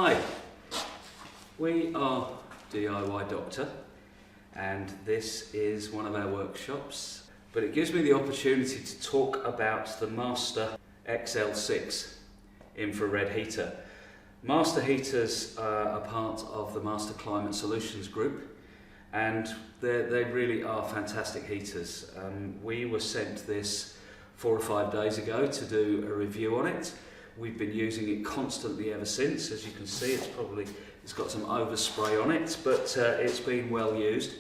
Hi, we are DIY Doctor and this is one of our workshops, but it gives me the opportunity to talk about the Master XL6 infrared heater. Master heaters are part of the Master Climate Solutions group, and they really are fantastic heaters. We were sent this 4 or 5 days ago to do a review on it. We've been using it constantly ever since. As you can see, it's got some overspray on it, but it's been well used,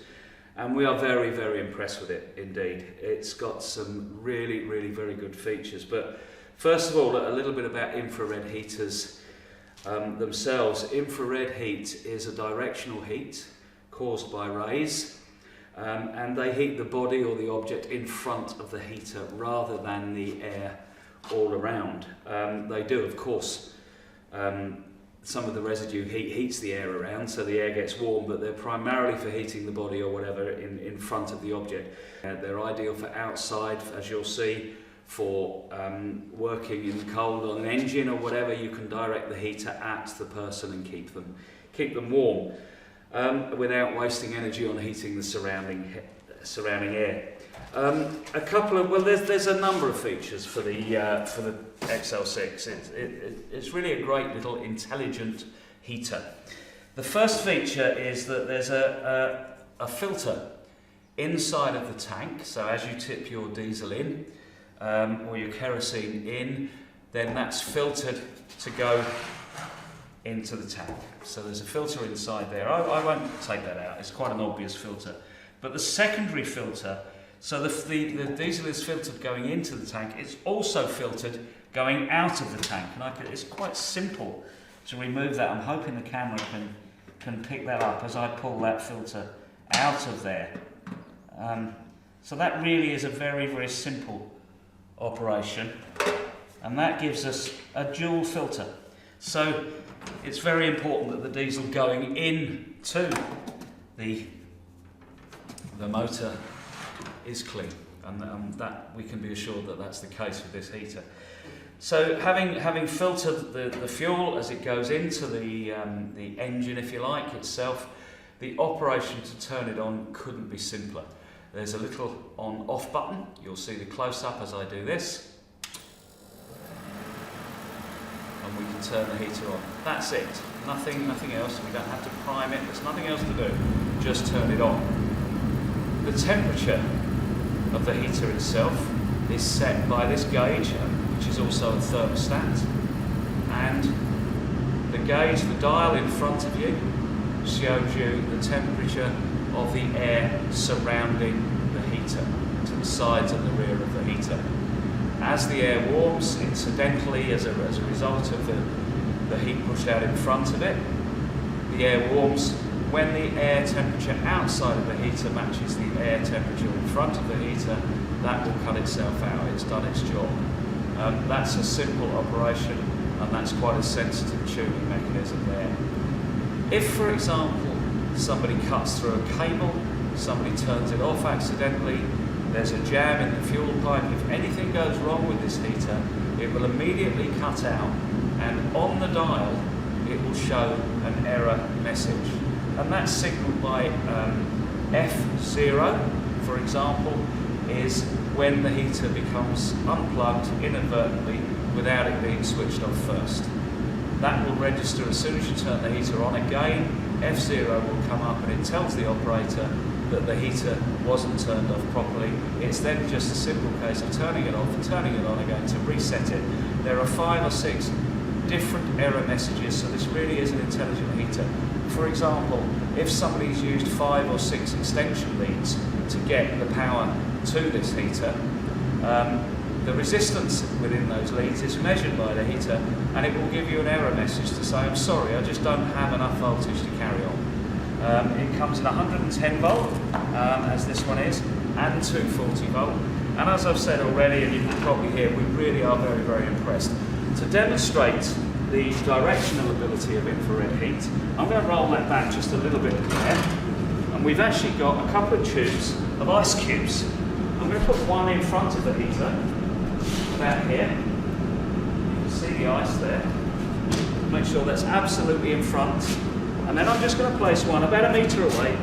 and we are very, very impressed with it indeed. It's got some really, really very good features. But first of all, a little bit about infrared heaters themselves. Infrared heat is a directional heat caused by rays, and they heat the body or the object in front of the heater rather than the air all around. They do, of course, some of the residue heat heats the air around, so the air gets warm, but they're primarily for heating the body or whatever in front of the object. They're ideal for outside, as you'll see, for working in cold on an engine or whatever. You can direct the heater at the person and keep them warm without wasting energy on heating the surrounding air. There's a number of features for the XL6. It's really a great little intelligent heater. The first feature is that there's a filter inside of the tank. So as you tip your diesel in or your kerosene in, then that's filtered to go into the tank. So there's a filter inside there. I won't take that out. It's quite an obvious filter. But the secondary filter, so the diesel is filtered going into the tank, it's also filtered going out of the tank. And it's quite simple to remove that. I'm hoping the camera can pick that up as I pull that filter out of there. So that really is a very, very simple operation. And that gives us a dual filter. So it's very important that the diesel going into the motor is clean, and that we can be assured that that's the case with this heater. So having filtered the fuel as it goes into the engine, if you like, itself, the operation to turn it on couldn't be simpler. There's a little on-off button. You'll see the close-up as I do this, and we can turn the heater on. That's it. Nothing else. We don't have to prime it. There's nothing else to do. Just turn it on. The temperature of the heater itself is set by this gauge, which is also a thermostat, and the gauge, the dial in front of you, shows you the temperature of the air surrounding the heater, to the sides and the rear of the heater. As the air warms, incidentally, as a result of the heat pushed out in front of it, the air warms. When the air temperature outside of the heater matches the air temperature in front of the heater, that will cut itself out. It's done its job. That's a simple operation, and that's quite a sensitive tuning mechanism there. If, for example, somebody cuts through a cable, somebody turns it off accidentally, there's a jam in the fuel pipe, if anything goes wrong with this heater, it will immediately cut out, and on the dial it will show an error message. And that's signalled by F0, for example, is when the heater becomes unplugged inadvertently without it being switched off first. That will register as soon as you turn the heater on again. F0 will come up and it tells the operator that the heater wasn't turned off properly. It's then just a simple case of turning it off and turning it on again to reset it. There are 5 or 6 different error messages, so this really is an intelligent heater. For example, if somebody's used 5 or 6 extension leads to get the power to this heater, the resistance within those leads is measured by the heater, and it will give you an error message to say, I'm sorry, I just don't have enough voltage to carry on. It comes in 110 volt, as this one is, and 240 volt. And as I've said already, and you can probably hear, we really are very, very impressed. To demonstrate the directional ability of infrared heat, I'm going to roll that back just a little bit there, and we've actually got a couple of tubes of ice cubes. I'm going to put one in front of the heater, about here. You can see the ice there. make sure that's absolutely in front. And then I'm just going to place one about 1 metre away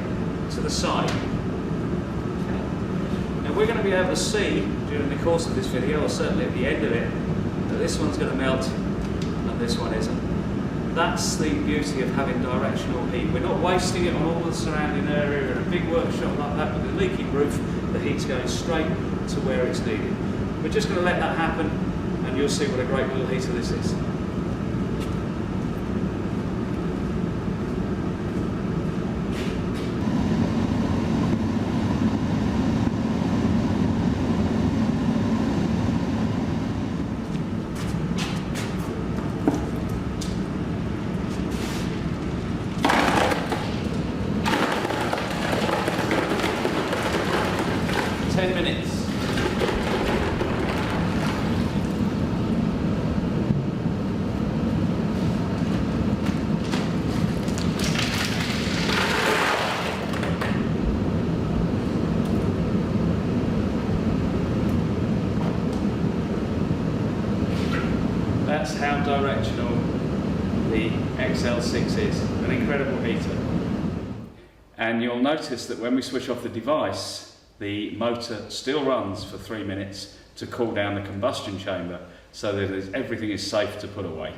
to the side. Okay. Now we're going to be able to see during the course of this video, or certainly at the end of it, that this one's going to melt and this one isn't. That's the beauty of having directional heat. We're not wasting it on all the surrounding area. In a big workshop like that with a leaking roof, the heat's going straight to where it's needed. We're just going to let that happen and you'll see what a great little heater this is. That's how directional the XL6 is, an incredible heater. And you'll notice that when we switch off the device, the motor still runs for 3 minutes to cool down the combustion chamber so that everything is safe to put away.